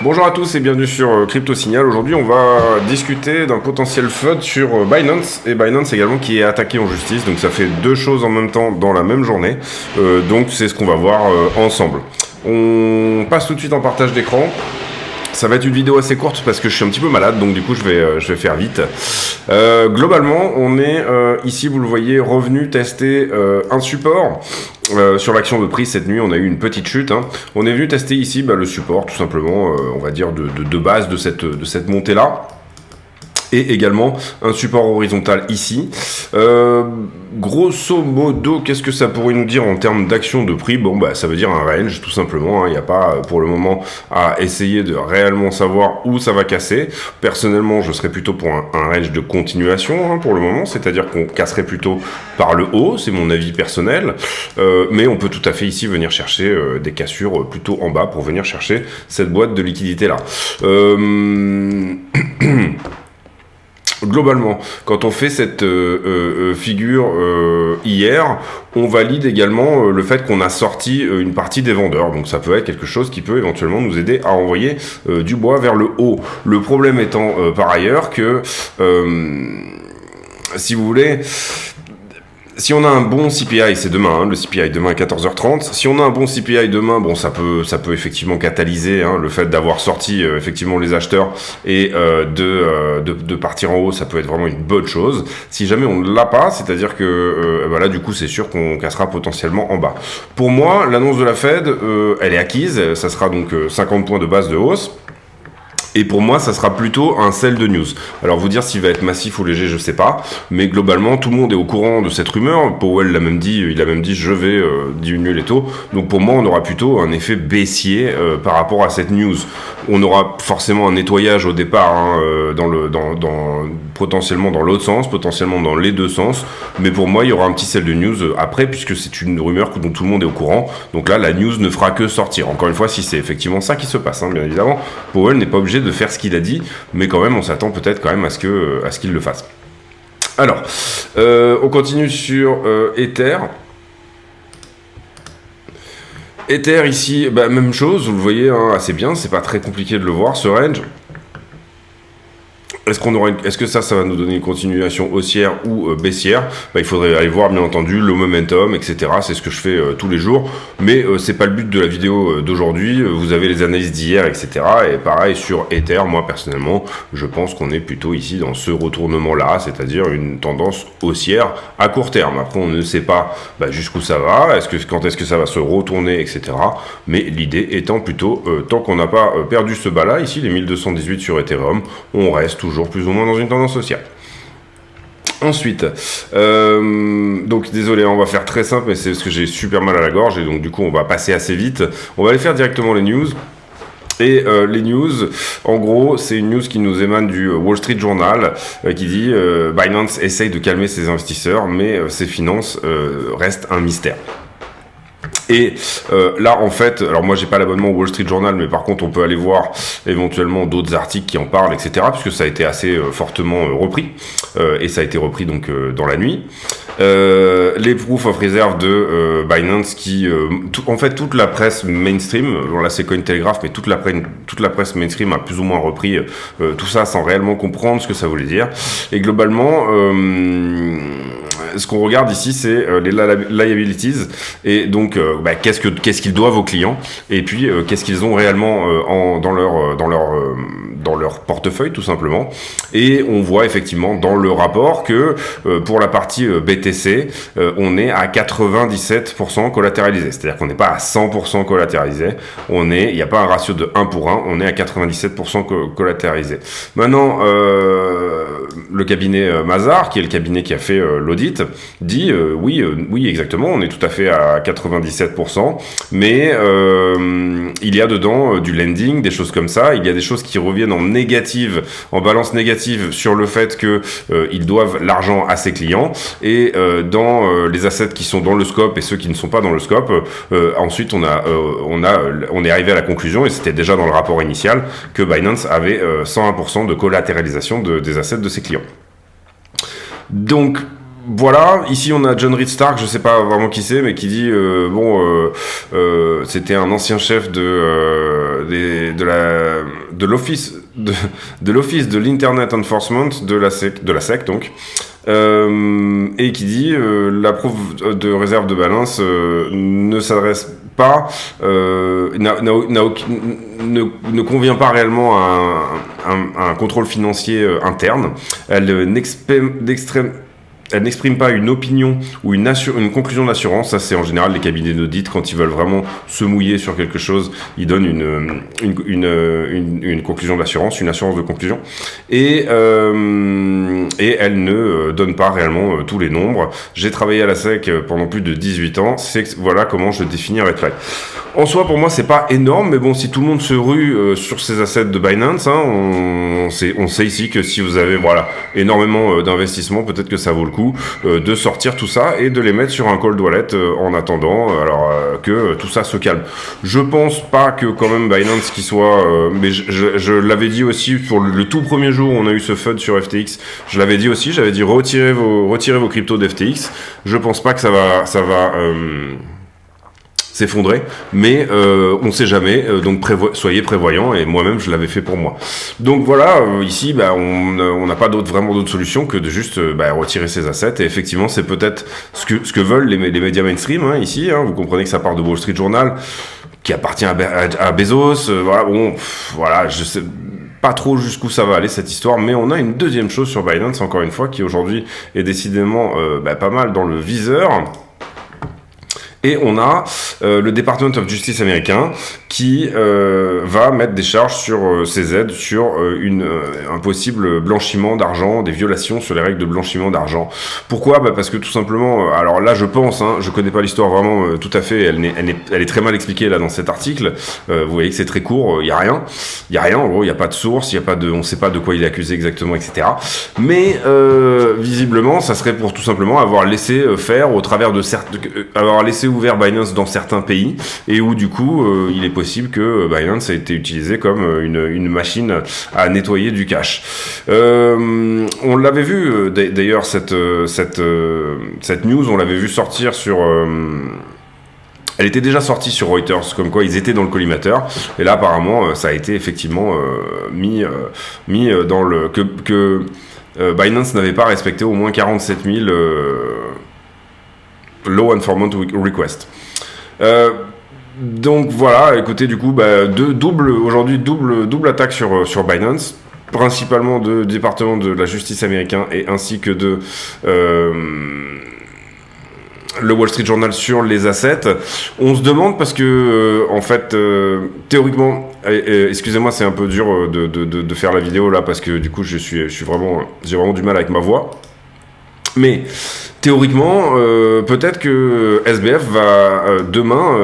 Bonjour à tous et bienvenue sur Crypto Signal. Aujourd'hui, on va discuter d'un potentiel FUD sur Binance et Binance également qui est attaqué en justice. Donc ça fait deux choses en même temps dans la même journée. Donc c'est ce qu'on va voir ensemble. On passe tout de suite en partage d'écran. Ça va être une vidéo assez courte parce que je suis un petit peu malade, donc du coup je vais faire vite. Globalement, on est ici, vous le voyez, revenu tester un support sur l'action de prix cette nuit. On a eu une petite chute. On est venu tester ici le support, tout simplement, on va dire de base de cette montée-là. Et également un support horizontal ici. Grosso modo, qu'est-ce que ça pourrait nous dire en termes d'action de prix? Bon, ça veut dire un range, tout simplement. Il n'y a pas, pour le moment, à essayer de réellement savoir où ça va casser. Personnellement, je serais plutôt pour un range de continuation, pour le moment. C'est-à-dire qu'on casserait plutôt par le haut. C'est mon avis personnel. Mais on peut tout à fait ici venir chercher des cassures plutôt en bas pour venir chercher cette boîte de liquidité-là. Globalement, quand on fait cette figure hier, on valide également le fait qu'on a sorti une partie des vendeurs. Donc ça peut être quelque chose qui peut éventuellement nous aider à envoyer du bois vers le haut. Le problème étant par ailleurs que, si vous voulez... Si on a un bon CPI, c'est demain, le CPI demain à 14h30. Si on a un bon CPI demain, bon, ça peut effectivement catalyser le fait d'avoir sorti effectivement les acheteurs et de partir en haut, ça peut être vraiment une bonne chose. Si jamais on ne l'a pas, c'est-à-dire que là, du coup, c'est sûr qu'on cassera potentiellement en bas. Pour moi, l'annonce de la Fed, elle est acquise. Ça sera donc 50 points de base de hausse. Et pour moi, ça sera plutôt un sell de news. Alors, vous dire s'il va être massif ou léger, je sais pas. Mais globalement, tout le monde est au courant de cette rumeur. Powell il a même dit, je vais diminuer les taux. Donc, pour moi, on aura plutôt un effet baissier par rapport à cette news. On aura forcément un nettoyage au départ, potentiellement dans l'autre sens, potentiellement dans les deux sens. Mais pour moi, il y aura un petit sell de news après, puisque c'est une rumeur dont tout le monde est au courant. Donc là, la news ne fera que sortir. Encore une fois, si c'est effectivement ça qui se passe, bien évidemment, Powell n'est pas obligé de faire ce qu'il a dit, mais quand même on s'attend peut-être quand même à ce qu'il le fasse. Alors, on continue sur Ether. Ether ici, même chose, vous le voyez assez bien, c'est pas très compliqué de le voir, ce range. Est-ce que ça va nous donner une continuation haussière ou baissière? Il faudrait aller voir, bien entendu, le momentum, etc. C'est ce que je fais tous les jours. Mais c'est pas le but de la vidéo d'aujourd'hui. Vous avez les analyses d'hier, etc. Et pareil sur Ether, moi, personnellement, je pense qu'on est plutôt ici dans ce retournement-là, c'est-à-dire une tendance haussière à court terme. Après, on ne sait pas jusqu'où ça va, quand est-ce que ça va se retourner, etc. Mais l'idée étant plutôt, tant qu'on n'a pas perdu ce bas-là, ici, les 1218 sur Ethereum, on reste toujours plus ou moins dans une tendance haussière. Ensuite, donc désolé, on va faire très simple, mais c'est parce que j'ai super mal à la gorge et donc du coup on va passer assez vite. On va aller faire directement les news. Et les news, en gros, c'est une news qui nous émane du Wall Street Journal qui dit Binance essaye de calmer ses investisseurs, mais ses finances restent un mystère. Et là, en fait, alors moi, j'ai pas l'abonnement au Wall Street Journal, mais par contre, on peut aller voir éventuellement d'autres articles qui en parlent, etc., puisque ça a été assez fortement repris, et ça a été repris donc dans la nuit. Les proof of reserve de Binance qui, en fait, toute la presse mainstream, là c'est Cointelegraph, mais toute la presse mainstream a plus ou moins repris tout ça sans réellement comprendre ce que ça voulait dire. Et globalement, ce qu'on regarde ici, c'est les liabilities et donc qu'est-ce qu'ils doivent aux clients et puis qu'est-ce qu'ils ont réellement dans leur portefeuille tout simplement. Et on voit effectivement dans le rapport que pour la partie BTC, on est à 97% collatéralisé. C'est-à-dire qu'on n'est pas à 100% collatéralisé. Il n'y a pas un ratio de 1 pour 1, on est à 97% collatéralisé. Maintenant, le cabinet Mazars, qui est le cabinet qui a fait l'audit, dit oui, exactement, on est tout à fait à 97%, mais il y a dedans du lending, des choses comme ça, il y a des choses qui reviennent en balance négative sur le fait que ils doivent l'argent à ses clients, et dans les assets qui sont dans le scope et ceux qui ne sont pas dans le scope, ensuite on est arrivé à la conclusion, et c'était déjà dans le rapport initial, que Binance avait 101% de collatéralisation des assets de ses clients. Donc voilà, ici on a John Reed Stark, je sais pas vraiment qui c'est, mais qui dit c'était un ancien chef de l'office de l'Internet Enforcement de la SEC donc. Et qui dit la preuve de réserve de balance ne s'adresse pas, ne convient pas réellement à un contrôle financier interne. Elle n'exprime pas une opinion ou une conclusion d'assurance. Ça, c'est en général les cabinets d'audit, quand ils veulent vraiment se mouiller sur quelque chose, ils donnent une conclusion d'assurance, une assurance de conclusion. Et elle ne donne pas réellement tous les nombres. J'ai travaillé à la SEC pendant plus de 18 ans. Voilà comment je définis un red flag. En soi, pour moi, c'est pas énorme, mais bon, si tout le monde se rue sur ces assets de Binance, hein, on sait ici que si vous avez énormément d'investissements, peut-être que ça vaut le coup de sortir tout ça et de les mettre sur un cold wallet en attendant que tout ça se calme. Je pense pas que quand même Binance qui soit... mais je l'avais dit aussi pour le tout premier jour où on a eu ce FUD sur FTX, je l'avais dit aussi, j'avais dit retirez vos cryptos d'FTX. Je pense pas que ça va s'effondrer, mais on sait jamais, donc soyez prévoyants, et moi-même je l'avais fait pour moi. Donc voilà, ici on n'a pas vraiment d'autres solutions que de juste retirer ces assets, et effectivement c'est peut-être ce que veulent les médias mainstream ici, vous comprenez que ça part de Wall Street Journal, qui appartient à Bezos, je sais pas trop jusqu'où ça va aller cette histoire, mais on a une deuxième chose sur Binance, encore une fois, qui aujourd'hui est décidément pas mal dans le viseur. Et on a le Department of Justice américain qui va mettre des charges sur CZ sur un possible blanchiment d'argent, des violations sur les règles de blanchiment d'argent. Pourquoi ? Parce que tout simplement, alors là je pense, je connais pas l'histoire vraiment tout à fait, elle est très mal expliquée là dans cet article. Vous voyez que c'est très court, il y a rien, en gros il y a pas de source, on sait pas de quoi il est accusé exactement, etc. Mais visiblement, ça serait pour tout simplement avoir laissé faire au travers de avoir laissé ouvert Binance dans certains pays, et où du coup il est possible que Binance a été utilisé comme une machine à nettoyer du cash. On l'avait vu d'ailleurs cette news, on l'avait vu sortir sur elle était déjà sortie sur Reuters, comme quoi ils étaient dans le collimateur, et là apparemment ça a été effectivement mis dans le que Binance n'avait pas respecté au moins 47 000 Law Enforcement Request. Donc voilà, écoutez, du coup, double attaque sur Binance, principalement de département de la justice américain et ainsi que de le Wall Street Journal sur les assets. On se demande parce que en fait théoriquement, excusez-moi, c'est un peu dur de faire la vidéo là parce que du coup j'ai vraiment du mal avec ma voix. Mais théoriquement, peut-être que SBF va demain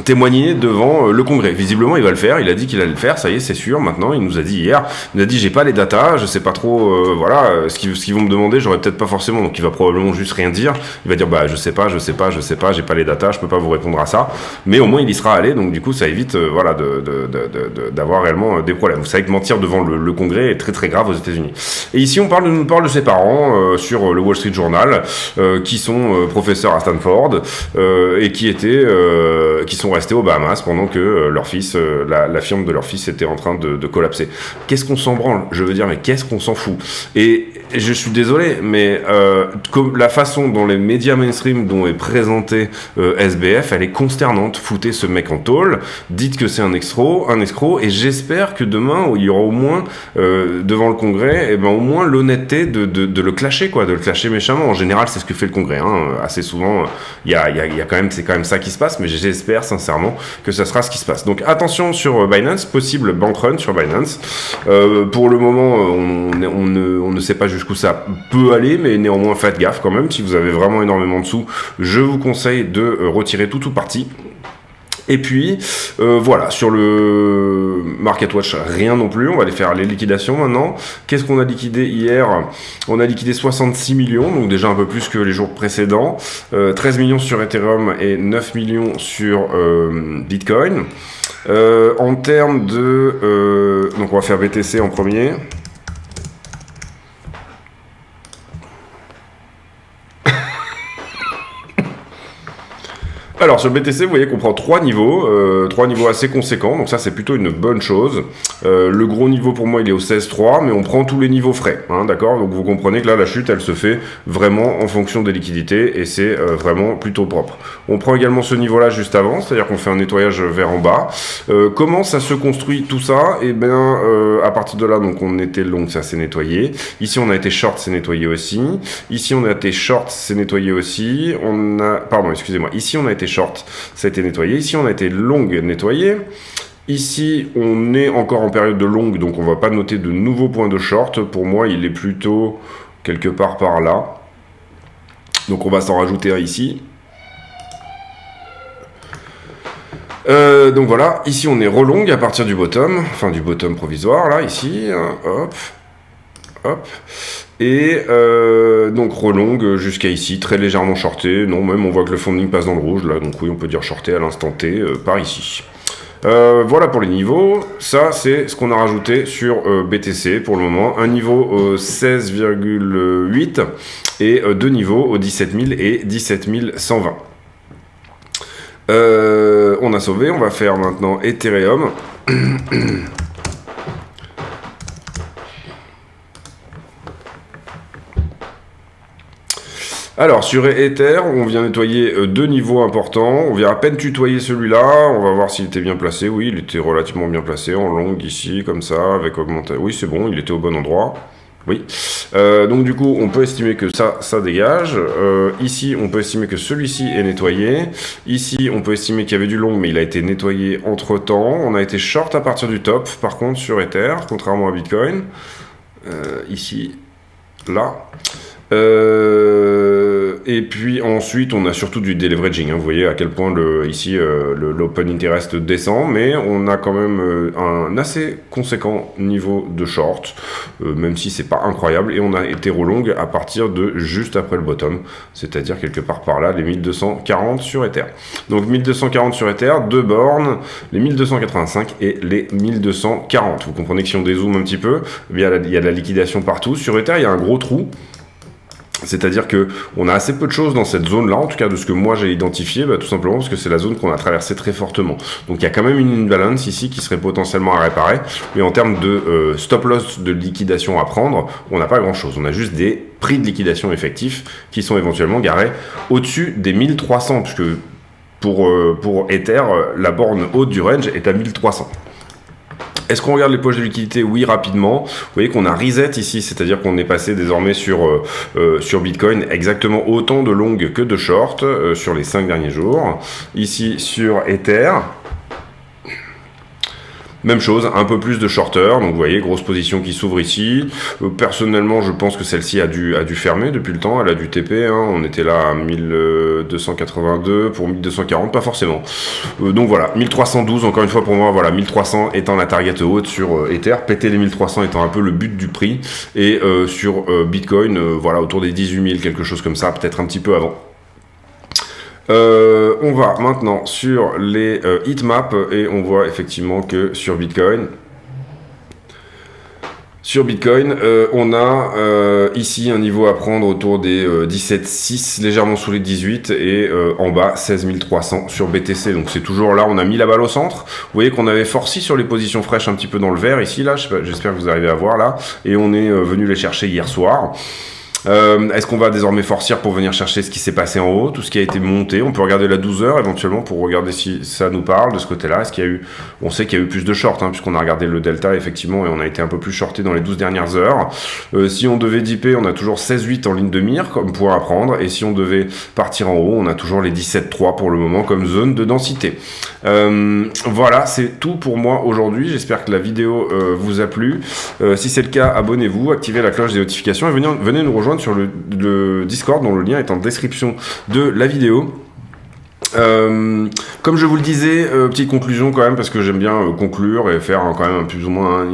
témoigner devant le Congrès. Visiblement, il va le faire. Il a dit qu'il allait le faire. Ça y est, c'est sûr. Maintenant, il nous a dit hier. Il nous a dit j'ai pas les datas, je sais pas trop. Ce qu'ils vont me demander, j'aurais peut-être pas forcément. Donc, il va probablement juste rien dire. Il va dire je sais pas, j'ai pas les datas, je peux pas vous répondre à ça. Mais au moins, il y sera allé. Donc, du coup, ça évite d'avoir réellement des problèmes. Vous savez que mentir devant le Congrès est très très grave aux États-Unis. Et ici, on nous parle de ses parents sur le Wall Street Journal, qui sont professeurs à Stanford et qui sont restés aux Bahamas pendant que leur fils, la firme de leur fils était en train de collapser. Qu'est-ce qu'on s'en branle ? Je veux dire, mais qu'est-ce qu'on s'en fout ? Et je suis désolé, mais comme la façon dont les médias mainstream dont est présenté SBF, elle est consternante. Foutez ce mec en tôle, dites que c'est un escroc, et j'espère que demain, il y aura au moins, devant le Congrès, au moins l'honnêteté de le clasher, quoi, de le clasher méchamment. En général, c'est ce que fait le Congrès. Assez souvent, c'est quand même ça qui se passe, mais j'espère sincèrement que ça sera ce qui se passe. Donc attention sur Binance, possible bank run sur Binance. Pour le moment, on ne sait pas jusqu'où ça peut aller, mais néanmoins faites gaffe quand même. Si vous avez vraiment énormément de sous, je vous conseille de retirer tout ou partie. Et puis, voilà, sur le Market Watch, rien non plus. On va aller faire les liquidations maintenant. Qu'est-ce qu'on a liquidé hier ? On a liquidé 66 millions, donc déjà un peu plus que les jours précédents. 13 millions sur Ethereum et 9 millions sur Bitcoin. En termes de... donc on va faire BTC en premier. Alors sur BTC, vous voyez qu'on prend 3 niveaux assez conséquents, donc ça c'est plutôt une bonne chose. Le gros niveau pour moi il est au 16.3, mais on prend tous les niveaux frais, hein, d'accord? Donc vous comprenez que là la chute elle se fait vraiment en fonction des liquidités et c'est vraiment plutôt propre. On prend également ce niveau là juste avant, c'est-à-dire qu'on fait un nettoyage vers en bas. Comment ça se construit tout ça? Et bien à partir de là, donc on était long, ça s'est nettoyé. Ici on a été short, c'est nettoyé aussi. Ici on a été short, c'est nettoyé aussi. Pardon, excusez-moi, ici on a été short, ça a été nettoyé. Ici, on a été long nettoyé. Ici, on est encore en période de long, donc on ne va pas noter de nouveaux points de short. Pour moi, il est plutôt quelque part par là. Donc on va s'en rajouter un ici. Donc voilà, ici on est relong à partir du bottom, enfin du bottom provisoire, là, ici. Hein, hop, hop. Et donc relong jusqu'à ici, très légèrement shorté. Non, même on voit que le funding passe dans le rouge, là, donc oui, on peut dire shorté à l'instant T par ici. Voilà pour les niveaux. Ça, c'est ce qu'on a rajouté sur BTC pour le moment. Un niveau 16,8 et deux niveaux au 17 000 et 17 120. On a sauvé, on va faire maintenant Ethereum. Alors, sur Ether, on vient nettoyer deux niveaux importants. On vient à peine tutoyer celui-là. On va voir s'il était bien placé. Oui, il était relativement bien placé, en long, ici, comme ça, avec augmentation. Oui, c'est bon, il était au bon endroit. Oui. Donc, du coup, on peut estimer que ça dégage. Ici, on peut estimer que celui-ci est nettoyé. Ici, on peut estimer qu'il y avait du long, mais il a été nettoyé entre-temps. On a été short à partir du top, par contre, sur Ether, contrairement à Bitcoin. Ici, là. Et puis ensuite on a surtout du deleveraging, hein. Vous voyez à quel point ici l'open interest descend, mais on a quand même un assez conséquent niveau de short, même si c'est pas incroyable, et on a été relong à partir de juste après le bottom, c'est-à-dire quelque part par là, les 1240 sur Ether. Donc 1240 sur Ether, deux bornes, les 1285 et les 1240. Vous comprenez que si on dézoome un petit peu, eh bien, il y a de la liquidation partout. Sur Ether, il y a un gros trou. C'est-à-dire que on a assez peu de choses dans cette zone-là, en tout cas de ce que moi j'ai identifié, tout simplement parce que c'est la zone qu'on a traversée très fortement. Donc il y a quand même une imbalance ici qui serait potentiellement à réparer, mais en termes de stop loss de liquidation à prendre, on n'a pas grand-chose. On a juste des prix de liquidation effectifs qui sont éventuellement garés au-dessus des 1300, puisque pour Ether, la borne haute du range est à 1300. Est-ce qu'on regarde les poches de liquidité? Oui, rapidement. Vous voyez qu'on a reset ici, c'est-à-dire qu'on est passé désormais sur Bitcoin exactement autant de long que de short sur les 5 derniers jours. Ici sur Ether. Même chose, un peu plus de shorter, donc vous voyez, grosse position qui s'ouvre ici. Personnellement, je pense que celle-ci a dû fermer depuis le temps, elle a dû TP, hein. On était là à 1282 pour 1240, pas forcément. Donc voilà, 1312, encore une fois pour moi, voilà, 1300 étant la target haute sur Ether, péter les 1300 étant un peu le but du prix, et sur Bitcoin, voilà, autour des 18 000, quelque chose comme ça, peut-être un petit peu avant. On va maintenant sur les heatmaps et on voit effectivement que sur Bitcoin, on a ici un niveau à prendre autour des 17,6, légèrement sous les 18 et en bas 16 300 sur BTC. Donc c'est toujours là, on a mis la balle au centre. Vous voyez qu'on avait forci sur les positions fraîches un petit peu dans le vert ici, là, j'espère que vous arrivez à voir là, et on est venu les chercher hier soir. Est-ce qu'on va désormais forcir pour venir chercher ce qui s'est passé en haut, tout ce qui a été monté? On peut regarder la 12 heures éventuellement pour regarder si ça nous parle de ce côté-là. Est-ce qu'il y a eu, on sait qu'il y a eu plus de short, hein, puisqu'on a regardé le delta effectivement et on a été un peu plus shorté dans les 12 dernières heures. Si on devait dipper, on a toujours 16,8 en ligne de mire comme point à prendre, et si on devait partir en haut, on a toujours les 17,3 pour le moment comme zone de densité. Voilà, c'est tout pour moi aujourd'hui. J'espère que la vidéo vous a plu. Si c'est le cas, abonnez-vous, activez la cloche des notifications et venez nous rejoindre sur le Discord dont le lien est en description de la vidéo. Comme je vous le disais, petite conclusion quand même, parce que j'aime bien conclure et faire quand même plus ou moins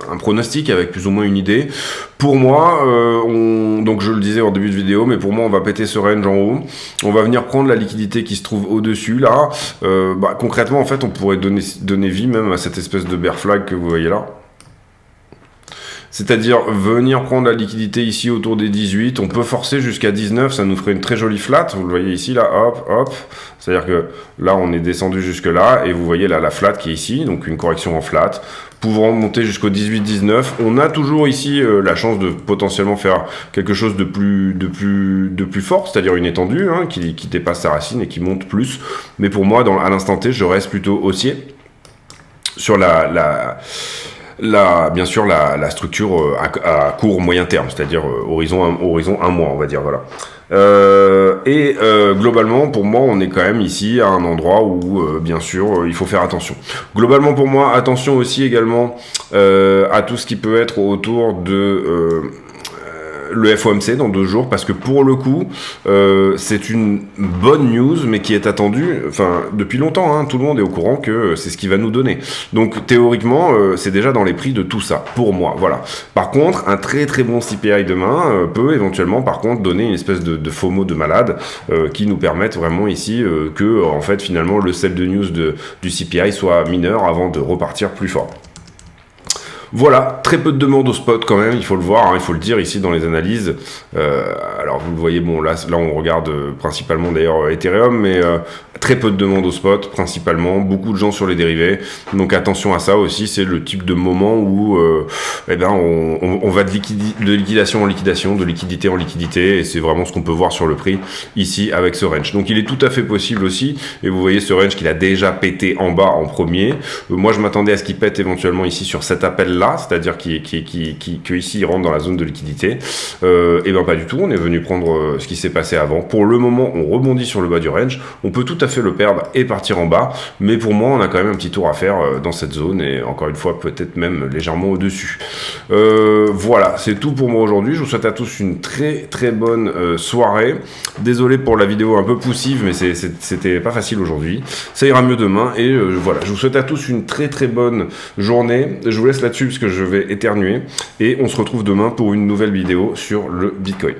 un pronostic avec plus ou moins une idée. Pour moi, donc je le disais en début de vidéo, mais pour moi on va péter ce range en haut, on va venir prendre la liquidité qui se trouve au-dessus là. Concrètement en fait on pourrait donner vie même à cette espèce de bear flag que vous voyez là. c'est-à-dire venir prendre la liquidité ici autour des 18, on peut forcer jusqu'à 19, ça nous ferait une très jolie flat, vous le voyez ici, là, hop, hop, c'est-à-dire que là, on est descendu jusque là, et vous voyez là, la flat qui est ici, donc une correction en flat, pouvant monter jusqu'au 18-19, on a toujours ici la chance de potentiellement faire quelque chose de plus fort, c'est-à-dire une étendue, hein, qui dépasse sa racine et qui monte plus, mais pour moi, à l'instant T, je reste plutôt haussier sur bien sûr la structure à court moyen terme, c'est-à-dire horizon 1 mois, on va dire, voilà. Globalement, pour moi, on est quand même ici à un endroit où, bien sûr, il faut faire attention. Globalement, pour moi, attention aussi également à tout ce qui peut être autour de le FOMC dans 2 jours, parce que pour le coup, c'est une bonne news, mais qui est attendue, depuis longtemps, hein, tout le monde est au courant que c'est ce qui va nous donner. Donc, théoriquement, c'est déjà dans les prix de tout ça, pour moi, voilà. Par contre, un très très bon CPI demain peut éventuellement, par contre, donner une espèce de FOMO de malade, qui nous permettent vraiment ici que, en fait, finalement, le sell de news du CPI soit mineur avant de repartir plus fort. Voilà, très peu de demandes au spot quand même, il faut le voir, hein, il faut le dire ici dans les analyses. Alors vous le voyez, bon là on regarde principalement d'ailleurs Ethereum, mais très peu de demandes au spot principalement, beaucoup de gens sur les dérivés. Donc attention à ça aussi, c'est le type de moment où on va de liquidation en liquidation, de liquidité en liquidité, et c'est vraiment ce qu'on peut voir sur le prix ici avec ce range. Donc il est tout à fait possible aussi, et vous voyez ce range qu'il a déjà pété en bas en premier. Moi je m'attendais à ce qu'il pète éventuellement ici sur cet appel là, c'est-à-dire qu'ici il rentre dans la zone de liquidité, et bien pas du tout, on est venu prendre ce qui s'est passé avant. Pour le moment, on rebondit sur le bas du range, on peut tout à fait le perdre et partir en bas, mais pour moi, on a quand même un petit tour à faire dans cette zone, et encore une fois, peut-être même légèrement au-dessus. Voilà, c'est tout pour moi aujourd'hui, je vous souhaite à tous une très très bonne soirée. Désolé pour la vidéo un peu poussive, mais c'était pas facile aujourd'hui, ça ira mieux demain, et voilà, je vous souhaite à tous une très très bonne journée, je vous laisse là-dessus parce que je vais éternuer, et on se retrouve demain pour une nouvelle vidéo sur le Bitcoin.